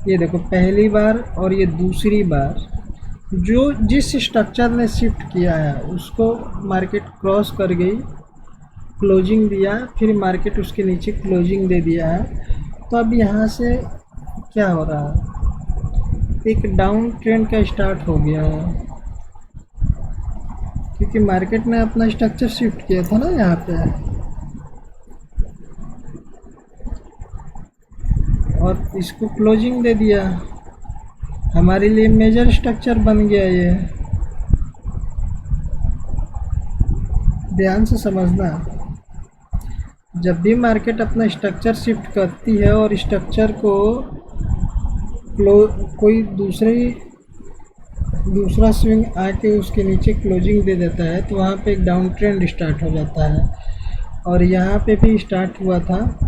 ये देखो पहली बार और ये दूसरी बार जो जिस स्ट्रक्चर ने शिफ्ट किया है उसको मार्केट क्रॉस कर गई, क्लोजिंग दिया, फिर मार्केट उसके नीचे क्लोजिंग दे दिया है। तो अब यहाँ से क्या हो रहा है, एक डाउन ट्रेंड का स्टार्ट हो गया है, क्योंकि मार्केट ने अपना स्ट्रक्चर शिफ्ट किया था ना यहाँ पे, और इसको क्लोजिंग दे दिया। हमारे लिए मेजर स्ट्रक्चर बन गया ये, ध्यान से समझना। जब भी मार्केट अपना स्ट्रक्चर शिफ्ट करती है और स्ट्रक्चर को कोई दूसरा स्विंग आके उसके नीचे क्लोजिंग दे देता है तो वहाँ पे एक डाउन ट्रेंड स्टार्ट हो जाता है। और यहाँ पे भी स्टार्ट हुआ था।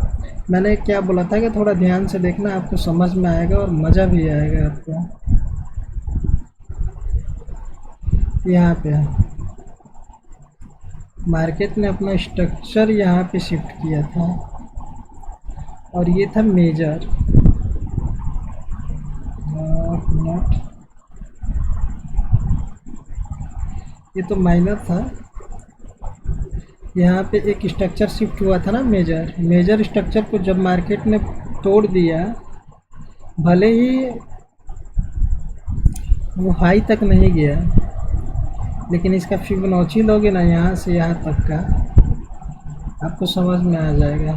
मैंने क्या बोला था कि थोड़ा ध्यान से देखना, आपको समझ में आएगा और मज़ा भी आएगा आपको। यहाँ पे मार्केट ने अपना स्ट्रक्चर यहाँ पे शिफ्ट किया था और ये था मेजर, नॉट, ये तो माइनर था। यहाँ पे एक स्ट्रक्चर शिफ्ट हुआ था ना, मेजर स्ट्रक्चर को जब मार्केट ने तोड़ दिया, भले ही वो हाई तक नहीं गया लेकिन इसका फिबोनाची लोगे ना यहाँ से यहाँ तक का, आपको समझ में आ जाएगा।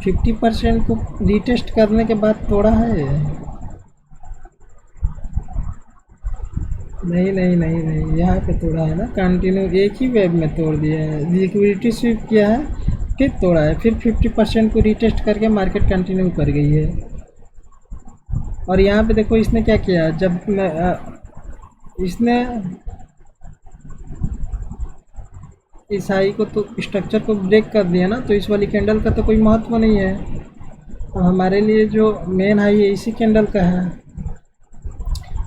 50% को रीटेस्ट करने के बाद तोड़ा है। नहीं, यहाँ पे तोड़ा है ना, कंटिन्यू एक ही वेब में तोड़ दिया है, लिक्विडिटी स्वीप किया है फिर तोड़ा है, फिर 50% को रीटेस्ट करके मार्केट कंटिन्यू कर गई है। और यहाँ पे देखो इसने क्या किया, जब इसने इस हाई को तो स्ट्रक्चर को ब्रेक कर दिया ना, तो इस वाली कैंडल का तो कोई महत्व नहीं है। अब हमारे लिए जो मेन हाई है इसी कैंडल का है।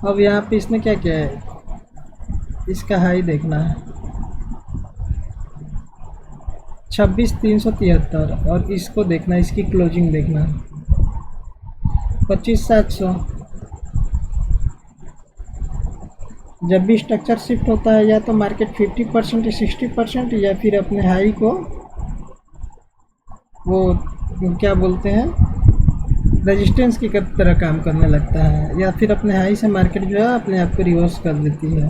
अब यहाँ पे इसने क्या किया है, इसका हाई देखना है 26,373 और इसको देखना, इसकी क्लोजिंग देखना 25,700। जब भी स्ट्रक्चर शिफ्ट होता है या तो मार्केट 50% 60% या फिर अपने हाई को वो क्या बोलते हैं रेजिस्टेंस की तरह काम करने लगता है, या फिर अपने हाई से मार्केट जो है अपने आप को रिवर्स कर देती है।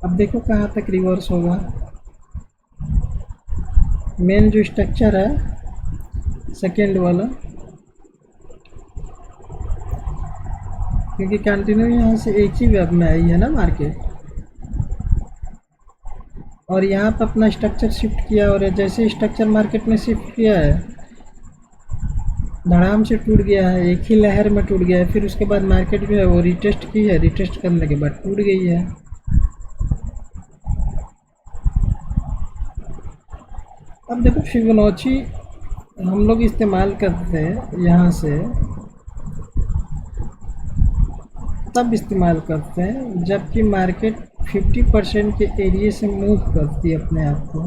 अब देखो कहाँ तक रिवर्स होगा। मेन जो स्ट्रक्चर है सेकेंड वाला, क्योंकि कंटिन्यू यहाँ से एक ही वेब में आई है ना मार्केट, और यहाँ पर अपना स्ट्रक्चर शिफ्ट किया, और जैसे स्ट्रक्चर मार्केट में शिफ्ट किया है धड़ाम से टूट गया है, एक ही लहर में टूट गया है। फिर उसके बाद मार्केट जो है वो रिटेस्ट की है, रिटेस्ट करने के बाद टूट गई है। अब देखो फिबोनाची हम लोग इस्तेमाल करते हैं यहाँ से, तब इस्तेमाल करते हैं जबकि मार्केट 50% के एरिया से मूव करती है अपने आप को।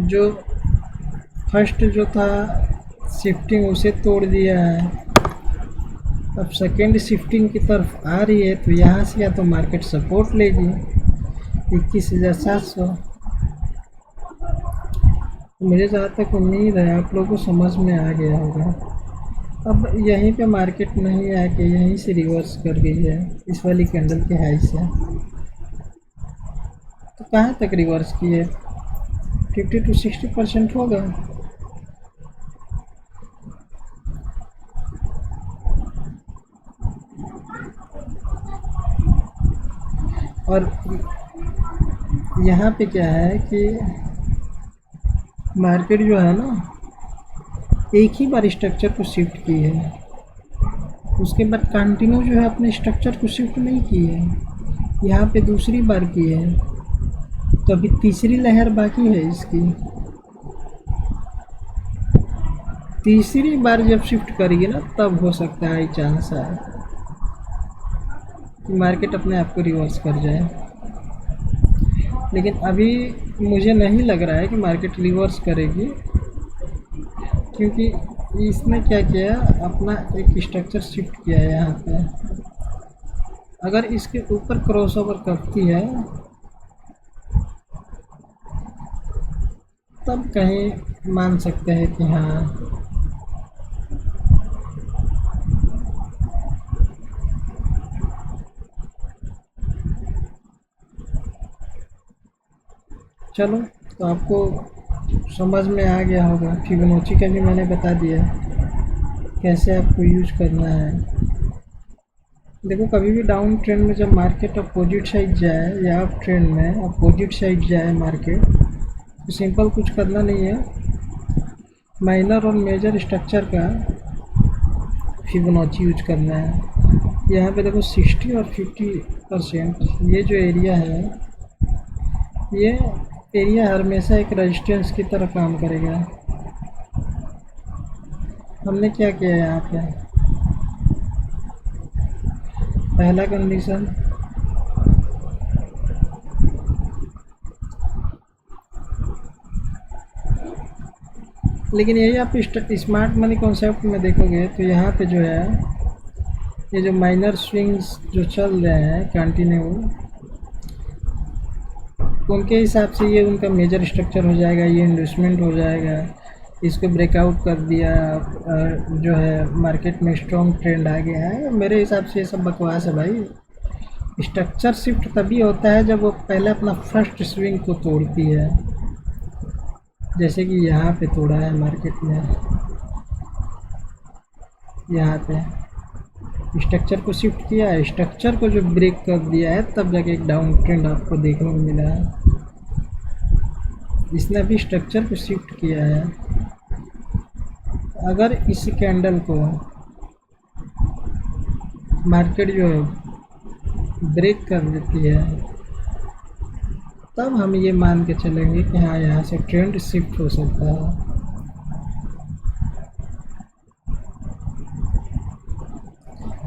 जो फर्स्ट जो था शिफ्टिंग उसे तोड़ दिया है, अब सेकेंड शिफ्टिंग की तरफ आ रही है तो यहाँ से या तो मार्केट सपोर्ट लेगी 21,700। मुझे जहाँ तक उम्मीद है आप लोगों को समझ में आ गया होगा। अब यहीं पे मार्केट नहीं आके यहीं से रिवर्स कर गई है इस वाली कैंडल के हाई से। तो कहाँ तक रिवर्स की है? 50 to 60% होगा। और यहाँ पे क्या है कि मार्केट जो है ना एक ही बार स्ट्रक्चर को शिफ्ट की है, उसके बाद कंटिन्यू जो है अपने स्ट्रक्चर को शिफ्ट नहीं की है, यहाँ पे दूसरी बार की है। तो अभी तीसरी लहर बाकी है इसकी। तीसरी बार जब शिफ्ट करेगी ना तब हो सकता है चांस है कि मार्केट अपने आप को रिवर्स कर जाए। लेकिन अभी मुझे नहीं लग रहा है कि मार्केट रिवर्स करेगी, क्योंकि इसने क्या किया अपना एक स्ट्रक्चर शिफ्ट किया है यहाँ पे। अगर इसके ऊपर क्रॉसओवर करती है तब कहीं मान सकते हैं कि हाँ चलो। तो आपको समझ में आ गया होगा। फिबोनाची का भी मैंने बता दिया कैसे आपको यूज करना है। देखो कभी भी डाउन ट्रेंड में जब मार्केट अपोजिट साइड जाए या अप ट्रेंड में अपोजिट साइड जाए मार्केट, तो सिंपल कुछ करना नहीं है, माइनर और मेजर स्ट्रक्चर का फिबोनाची यूज करना है। यहाँ पे देखो 60 और 50% ये जो एरिया है, ये एरिया हमेशा एक रेजिस्टेंस की तरह काम करेगा। हमने क्या किया यहाँ पे, पहला कंडीशन लेकिन यही आप स्मार्ट मनी कॉन्सेप्ट में देखोगे तो यहाँ पे जो है ये जो माइनर स्विंग्स जो चल रहे हैं कंटिन्यू, उनके हिसाब से ये उनका मेजर स्ट्रक्चर हो जाएगा, ये इन्वेस्टमेंट हो जाएगा। इसको ब्रेकआउट कर दिया जो है मार्केट में स्ट्रॉन्ग ट्रेंड आ गया है। मेरे हिसाब से ये सब बकवास है भाई। स्ट्रक्चर शिफ्ट तभी होता है जब वो पहले अपना फर्स्ट स्विंग को तोड़ती है, जैसे कि यहाँ पे तोड़ा है मार्केट में। यहाँ पे स्ट्रक्चर को शिफ्ट किया है, स्ट्रक्चर को जो ब्रेक कर दिया है तब जाके एक डाउन ट्रेंड आपको देखने को मिला है। इसने अभी स्ट्रक्चर को शिफ्ट किया है। अगर इस कैंडल को मार्केट जो ब्रेक कर देती है तब हम ये मान के चलेंगे कि हाँ यहाँ से ट्रेंड शिफ्ट हो सकता है।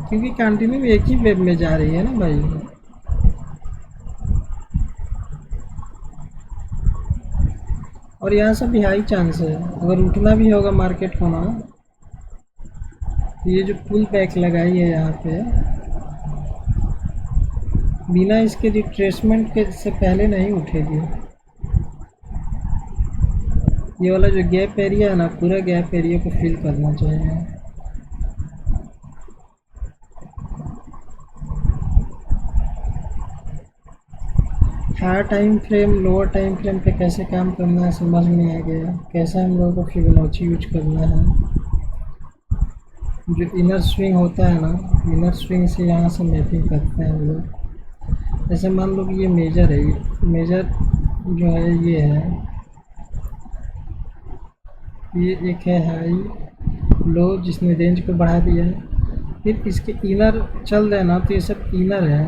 क्योंकि कंटिन्यू एक ही वेब में जा रही है ना भाई। और यहाँ से भी हाई चांस है अगर उठना भी होगा मार्केट को ना, ये जो पुल बैक लगाई है यहाँ पे बिना इसके रिट्रेसमेंट के से पहले नहीं उठेगी। ये वाला जो गैप एरिया है ना, पूरा गैप एरिया को फिल करना चाहिए। Higher time frame lower time frame पे कैसे काम करना है समझ में आ गया। कैसे हम लोगों को फिबोनाची यूज करना है। जो इनर स्विंग होता है ना, इनर स्विंग से यहाँ से मैपिंग करते हैं हम लोग। जैसे मान लो कि ये मेजर है, मेजर जो है ये है, ये एक है हाई लो जिसने रेंज को बढ़ा दिया है। फिर इसके इनर चल रहे ना तो ये सब इनर है।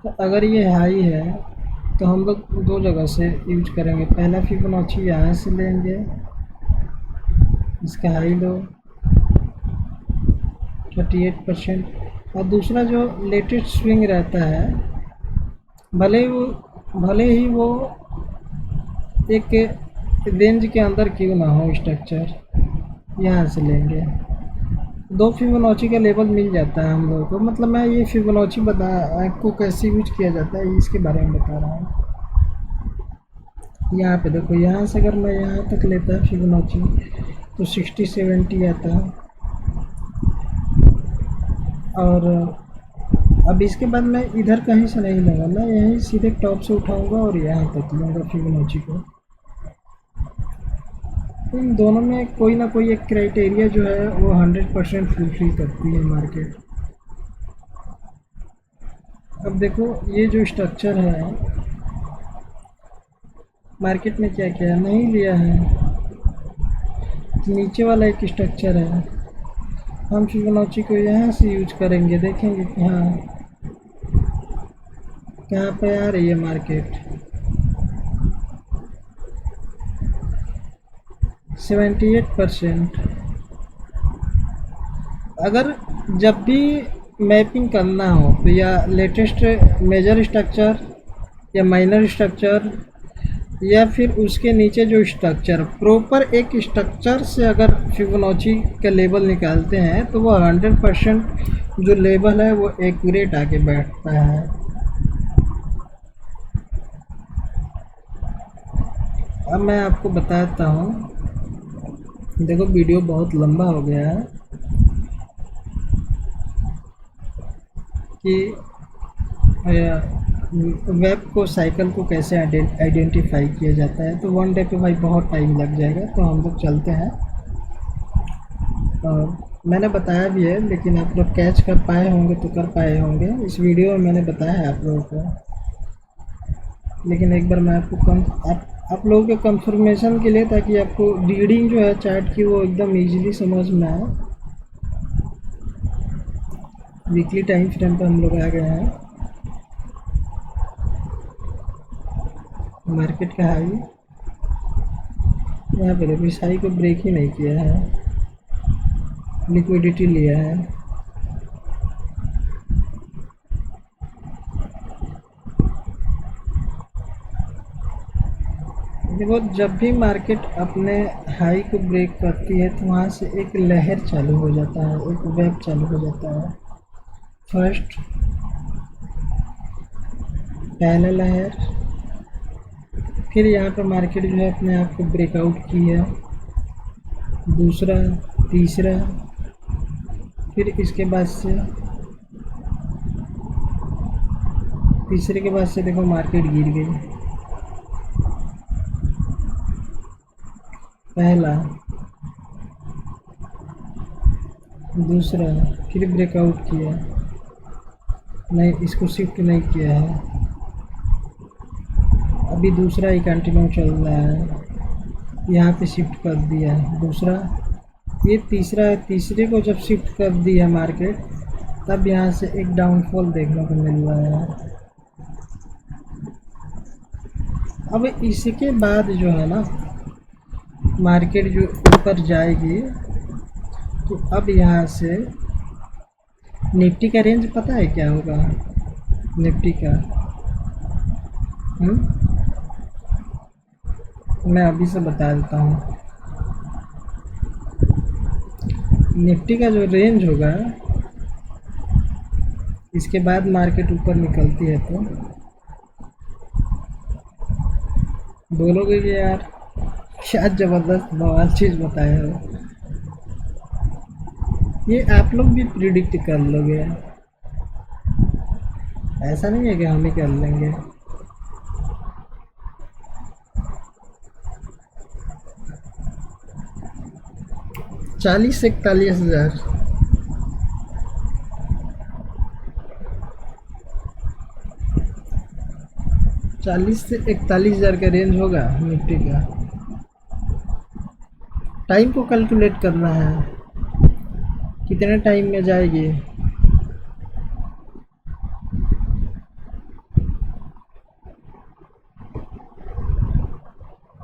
तो अगर ये हाई है तो हम लोग दो जगह से यूज करेंगे। पहला फिबोनाची यहाँ से लेंगे, इसका हाई लो 38%, और दूसरा जो लेटेस्ट स्विंग रहता है भले ही वो एक रेंज के अंदर क्यों ना हो स्ट्रक्चर, यहाँ से लेंगे। दो फिबोनाची का लेवल मिल जाता है हम लोगों को। मतलब मैं ये फिबोनाची बता आपको कैसे यूज किया जाता है इसके बारे में बता रहा हूँ। यहाँ पे देखो, यहाँ से अगर मैं यहाँ तक लेता है फिबोनाची तो 60-70 आता है। और अब इसके बाद मैं इधर कहीं से नहीं लूँगा, मैं यहीं सीधे टॉप से उठाऊँगा और यहाँ तक लूँगा फिबोनाची को। इन दोनों में कोई ना कोई एक क्राइटेरिया जो है वो 100% फुलफिल करती है मार्केट। अब देखो ये जो स्ट्रक्चर है, मार्केट में क्या क्या नहीं लिया है। नीचे वाला एक स्ट्रक्चर है, हम फिबोनाची को यहाँ से यूज करेंगे, देखेंगे कि हाँ कहाँ पे आ रही है मार्केट। 78%। अगर जब भी मैपिंग करना हो तो या लेटेस्ट मेजर स्ट्रक्चर या माइनर स्ट्रक्चर या फिर उसके नीचे जो स्ट्रक्चर प्रॉपर एक स्ट्रक्चर से अगर फिबोनाची का लेवल निकालते हैं तो वो 100% जो लेवल है वो एक्यूरेट आके बैठता है। अब मैं आपको बताता हूँ। देखो वीडियो बहुत लंबा हो गया है कि वेब को साइकिल को कैसे आइडेंटिफाई किया जाता है। तो वन डे पे भाई बहुत टाइम लग जाएगा, तो हम लोग चलते हैं। और मैंने बताया भी है, लेकिन आप लोग कैच कर पाए होंगे तो कर पाए होंगे, इस वीडियो में मैंने बताया है आप लोगों को। लेकिन एक बार मैं आपको आप लोगों के कंफर्मेशन के लिए, ताकि आपको रीडिंग जो है चार्ट की वो एकदम इजीली समझ में आए। वीकली टाइम फ्रेम पर हम लोग आ गए हैं। मार्केट का हाई यहाँ पे देखो, इस हाई को ब्रेक ही नहीं किया है, लिक्विडिटी लिया है। देखो जब भी मार्केट अपने हाई को ब्रेक करती है तो वहाँ से एक लहर चालू हो जाता है, एक वेव चालू हो जाता है। फर्स्ट पहला लहर, फिर यहाँ पर मार्केट जो है अपने आप को ब्रेकआउट की है, दूसरा, तीसरा, फिर इसके बाद से तीसरे के बाद से देखो मार्केट गिर गई। पहला, दूसरा, फिर ब्रेकआउट किया, नहीं इसको शिफ्ट नहीं किया है, अभी दूसरा ही कंटिन्यू चल रहा है, यहाँ पे शिफ्ट कर दिया है दूसरा, ये तीसरा है। तीसरे को जब शिफ्ट कर दिया मार्केट, तब यहाँ से एक डाउनफॉल देखने को मिल रहा है। अब इसके बाद जो है ना मार्केट जो ऊपर जाएगी, तो अब यहाँ से निफ्टी का रेंज पता है क्या होगा? निफ्टी का मैं अभी से बता देता हूँ। निफ्टी का जो रेंज होगा, इसके बाद मार्केट ऊपर निकलती है तो बोलोगे कि यार क्या ज़बरदस्त बवाल चीज़ बताया हो, ये आप लोग भी प्रिडिक्ट कर लोगे, ऐसा नहीं है कि हम ही कर लेंगे। चालीस से 41,000, 40 से 41,000 का रेंज होगा निफ्टी का। टाइम को कैलकुलेट करना है, कितने टाइम में जाएगी।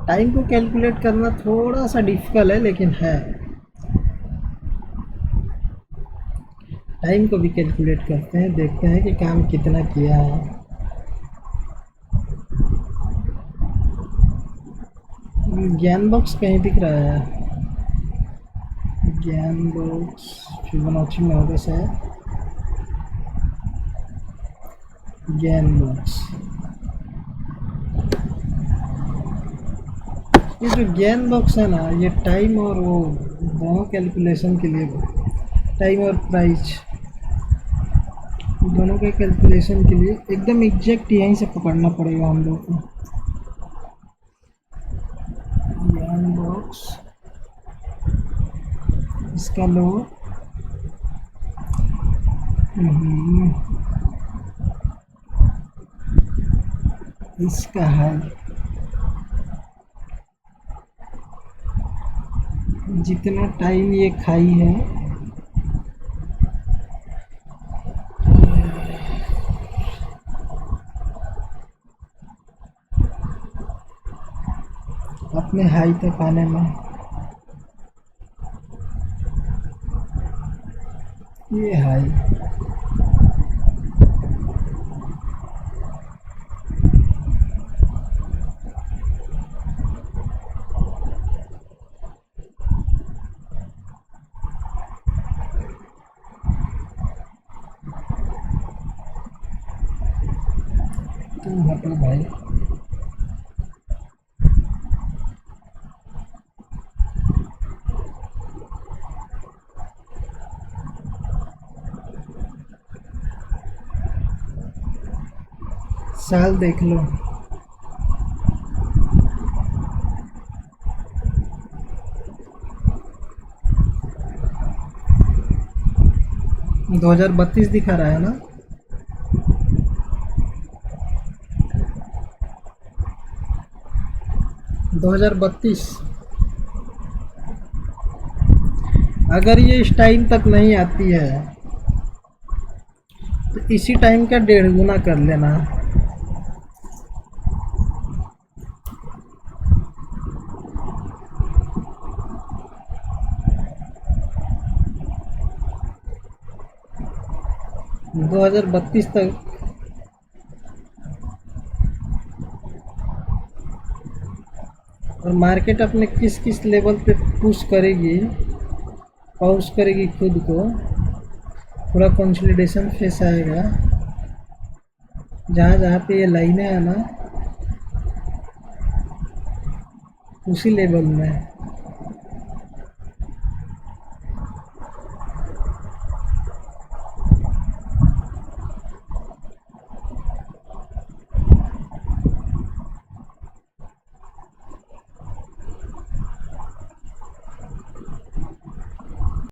टाइम को कैलकुलेट करना थोड़ा सा डिफिकल्ट है, लेकिन है। टाइम को भी कैलकुलेट करते हैं, देखते हैं कि काम कितना किया है। ज्ञान बॉक्स कहीं दिख रहा है? ज्ञान बॉक्स फिबोनाची में होगा शायद। ज्ञान बॉक्स, ये जो ज्ञान बॉक्स है ना, ये टाइम और वो दोनों कैलकुलेशन के लिए, टाइम और प्राइस दोनों के कैलकुलेशन के लिए एकदम एग्जैक्ट यहीं से पकड़ना पड़ेगा हम लोग को। ज्ञान बॉक्स, इसका लो, इसका है जितना टाइम ये खाई है, अपने हाई तक आने में, ये हाई तुम हटो भाई। साल देख लो, दो हजार बत्तीस दिखा रहा है ना। 2032। अगर ये इस टाइम तक नहीं आती है तो इसी टाइम का 1.5 गुना कर लेना। दो हजार बत्तीस तक और मार्केट अपने किस किस लेवल पे पुश करेगी, पाउस करेगी खुद को, पूरा कंसोलिडेशन फेस आएगा। जहाँ जहाँ पे ये लाइनें है ना, उसी लेवल में